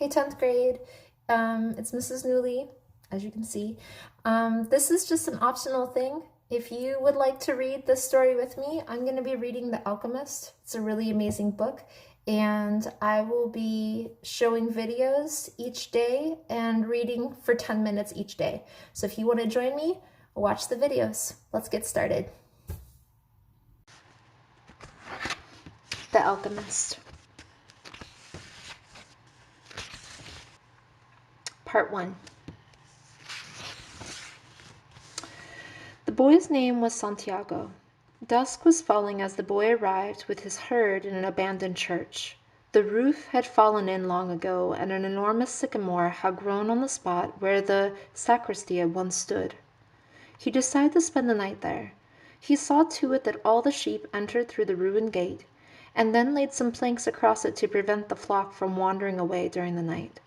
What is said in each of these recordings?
Hey, 10th grade. It's Mrs. Newley, as you can see. This is just an optional thing. If you would like to read this story with me, I'm going to be reading The Alchemist. It's a really amazing book, and I will be showing videos each day and reading for 10 minutes each day. So if you want to join me, watch the videos. Let's get started. The Alchemist. Part 1. The boy's name was Santiago. Dusk was falling as the boy arrived with his herd in an abandoned church. The roof had fallen in long ago, and an enormous sycamore had grown on the spot where the sacristy had once stood. He decided to spend the night there. He saw to it that all the sheep entered through the ruined gate, and then laid some planks across it to prevent the flock from wandering away during the night.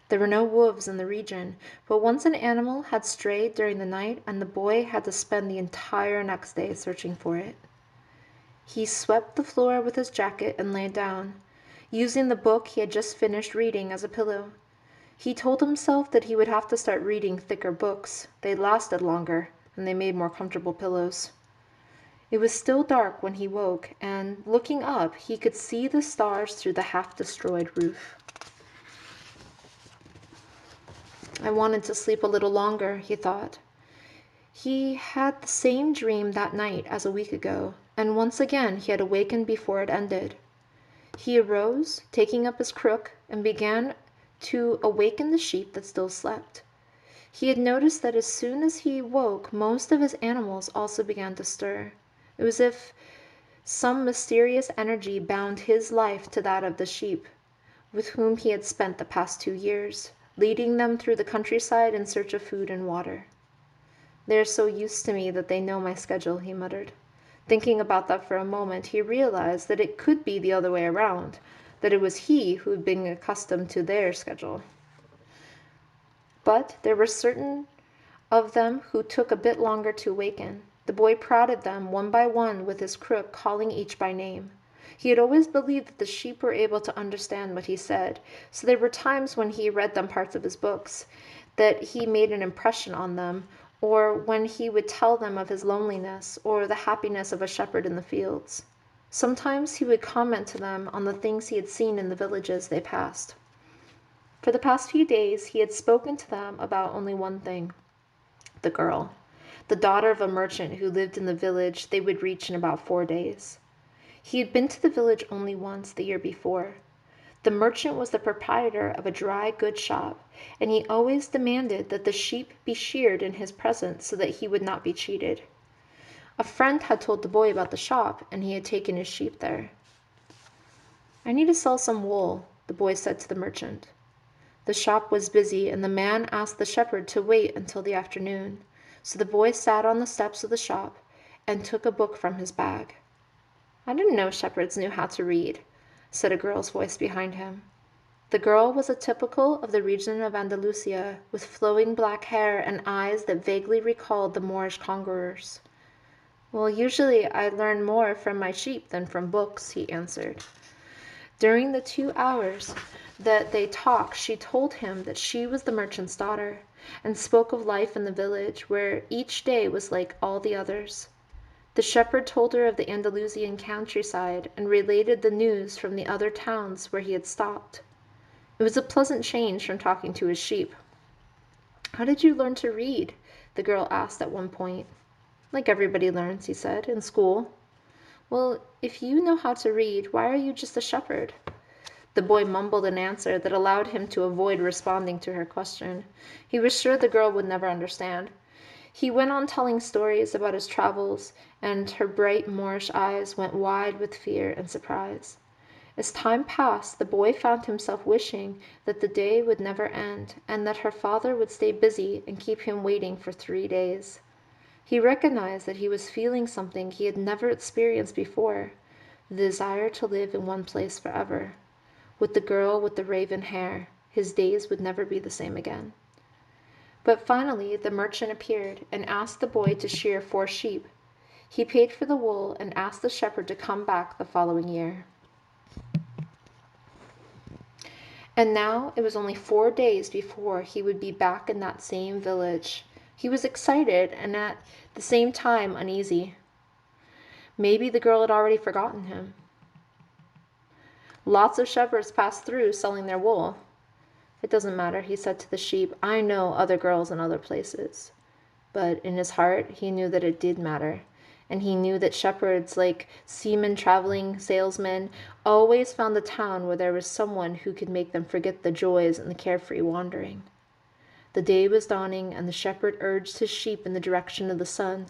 There were no wolves in the region, but once an animal had strayed during the night, and the boy had to spend the entire next day searching for it. He swept the floor with his jacket and lay down, using the book he had just finished reading as a pillow. He told himself that he would have to start reading thicker books. They lasted longer, and they made more comfortable pillows. It was still dark when he woke, and looking up, he could see the stars through the half-destroyed roof. I wanted to sleep a little longer, he thought. He had the same dream that night as a week ago, and once again he had awakened before it ended. He arose, taking up his crook, and began to awaken the sheep that still slept. He had noticed that as soon as he woke, most of his animals also began to stir. It was as if some mysterious energy bound his life to that of the sheep, with whom he had spent the past 2 years, leading them through the countryside in search of food and water. They are so used to me that they know my schedule, he muttered. Thinking about that for a moment, he realized that it could be the other way around, that it was he who had been accustomed to their schedule. But there were certain of them who took a bit longer to awaken. The boy prodded them one by one with his crook, calling each by name. He had always believed that the sheep were able to understand what he said, so there were times when he read them parts of his books, that he made an impression on them, or when he would tell them of his loneliness or the happiness of a shepherd in the fields. Sometimes he would comment to them on the things he had seen in the villages they passed. For the past few days he had spoken to them about only one thing: the girl, the daughter of a merchant who lived in the village they would reach in about 4 days. He had been to the village only once the year before. The merchant was the proprietor of a dry goods shop, and he always demanded that the sheep be sheared in his presence so that he would not be cheated. A friend had told the boy about the shop, and he had taken his sheep there. "I need to sell some wool," the boy said to the merchant. The shop was busy, and the man asked the shepherd to wait until the afternoon, so the boy sat on the steps of the shop and took a book from his bag. "I didn't know shepherds knew how to read," said a girl's voice behind him. The girl was a typical of the region of Andalusia, with flowing black hair and eyes that vaguely recalled the Moorish conquerors. "Well, usually I learn more from my sheep than from books," he answered. During the 2 hours that they talked, she told him that she was the merchant's daughter, and spoke of life in the village, where each day was like all the others. The shepherd told her of the Andalusian countryside, and related the news from the other towns where he had stopped. It was a pleasant change from talking to his sheep. "How did you learn to read?" the girl asked at one point. "Like everybody learns," he said, "in school." "Well, if you know how to read, why are you just a shepherd?" The boy mumbled an answer that allowed him to avoid responding to her question. He was sure the girl would never understand. He went on telling stories about his travels, and her bright Moorish eyes went wide with fear and surprise. As time passed, the boy found himself wishing that the day would never end, and that her father would stay busy and keep him waiting for 3 days. He recognized that he was feeling something he had never experienced before, the desire to live in one place forever. With the girl with the raven hair, his days would never be the same again. But finally the merchant appeared and asked the boy to shear 4 sheep. He paid for the wool and asked the shepherd to come back the following year. And now it was only 4 days before he would be back in that same village. He was excited and at the same time uneasy. Maybe the girl had already forgotten him. Lots of shepherds passed through selling their wool. It doesn't matter, he said to the sheep. I know other girls in other places. But in his heart, he knew that it did matter. And he knew that shepherds, like seamen traveling salesmen, always found a town where there was someone who could make them forget the joys and the carefree wandering. The day was dawning, and the shepherd urged his sheep in the direction of the sun.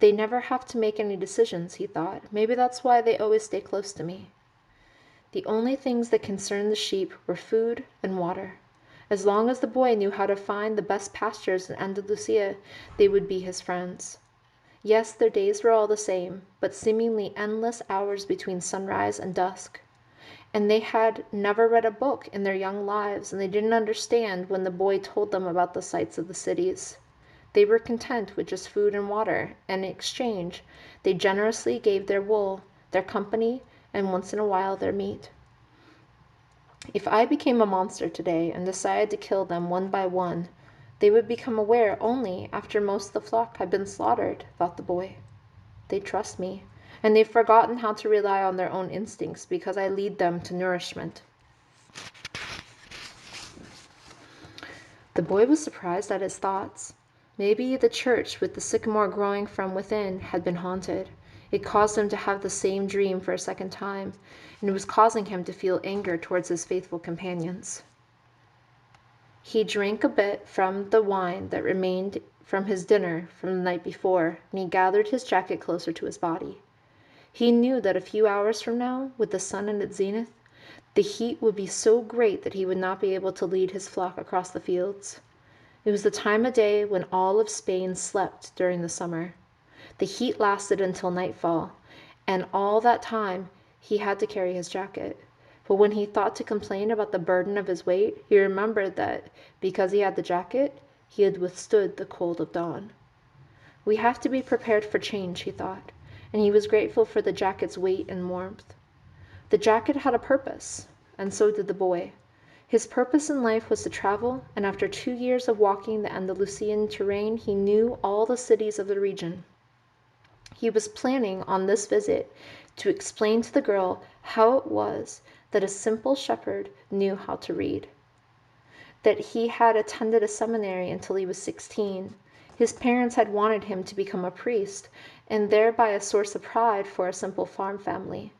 They never have to make any decisions, he thought. Maybe that's why they always stay close to me. The only things that concerned the sheep were food and water. As long as the boy knew how to find the best pastures in Andalusia, they would be his friends. Yes, their days were all the same, but seemingly endless hours between sunrise and dusk. And they had never read a book in their young lives, and they didn't understand when the boy told them about the sights of the cities. They were content with just food and water, and in exchange, they generously gave their wool, their company, and once in a while their meat. If I became a monster today and decided to kill them one by one, they would become aware only after most of the flock had been slaughtered, thought the boy. They trust me, and they've forgotten how to rely on their own instincts because I lead them to nourishment. The boy was surprised at his thoughts. Maybe the church with the sycamore growing from within had been haunted. It caused him to have the same dream for a second time, and it was causing him to feel anger towards his faithful companions. He drank a bit from the wine that remained from his dinner from the night before, and he gathered his jacket closer to his body. He knew that a few hours from now, with the sun in its zenith, the heat would be so great that he would not be able to lead his flock across the fields. It was the time of day when all of Spain slept during the summer. The heat lasted until nightfall, and all that time he had to carry his jacket. But when he thought to complain about the burden of his weight, he remembered that because he had the jacket, he had withstood the cold of dawn. We have to be prepared for change, he thought, and he was grateful for the jacket's weight and warmth. The jacket had a purpose, and so did the boy. His purpose in life was to travel, and after 2 years of walking the Andalusian terrain, he knew all the cities of the region. He was planning on this visit to explain to the girl how it was that a simple shepherd knew how to read. That he had attended a seminary until he was 16. His parents had wanted him to become a priest, and thereby a source of pride for a simple farm family.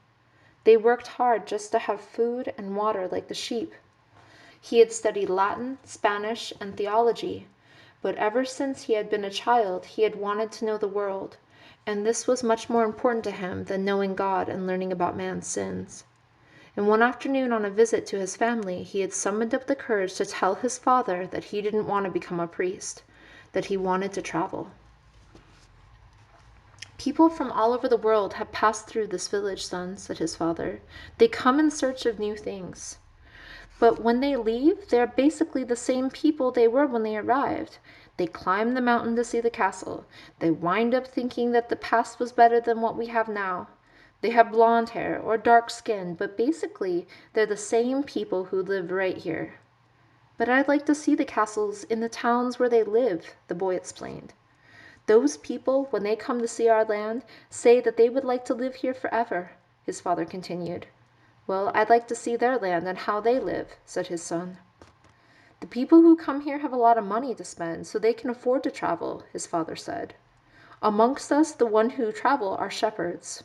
They worked hard just to have food and water like the sheep. He had studied Latin, Spanish, and theology, but ever since he had been a child, he had wanted to know the world, and this was much more important to him than knowing God and learning about man's sins. And one afternoon on a visit to his family, he had summoned up the courage to tell his father that he didn't want to become a priest, that he wanted to travel. People from all over the world have passed through this village, son, said his father. They come in search of new things. But when they leave, they are basically the same people they were when they arrived. They climb the mountain to see the castle. They wind up thinking that the past was better than what we have now. They have blonde hair or dark skin, but basically they're the same people who live right here. But I'd like to see the castles in the towns where they live, the boy explained. Those people, when they come to see our land, say that they would like to live here forever, his father continued. Well, I'd like to see their land and how they live, said his son. The people who come here have a lot of money to spend, so they can afford to travel, his father said. Amongst us, the one who travel are shepherds.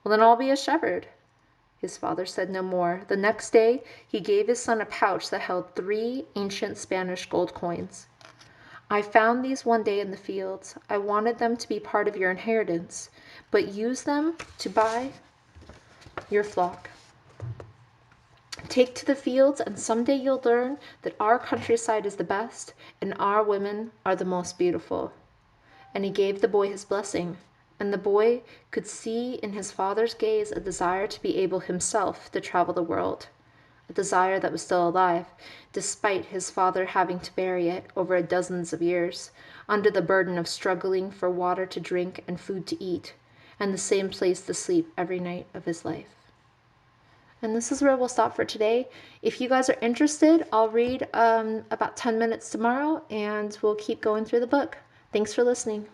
Well, then I'll be a shepherd. His father said no more. The next day, he gave his son a pouch that held 3 ancient Spanish gold coins. I found these one day in the fields. I wanted them to be part of your inheritance, but use them to buy your flock. Take to the fields, and someday you'll learn that our countryside is the best, and our women are the most beautiful. And he gave the boy his blessing, and the boy could see in his father's gaze a desire to be able himself to travel the world, a desire that was still alive, despite his father having to bury it over dozens of years, under the burden of struggling for water to drink and food to eat, and the same place to sleep every night of his life. And this is where we'll stop for today. If you guys are interested, I'll read about 10 minutes tomorrow, and we'll keep going through the book. Thanks for listening.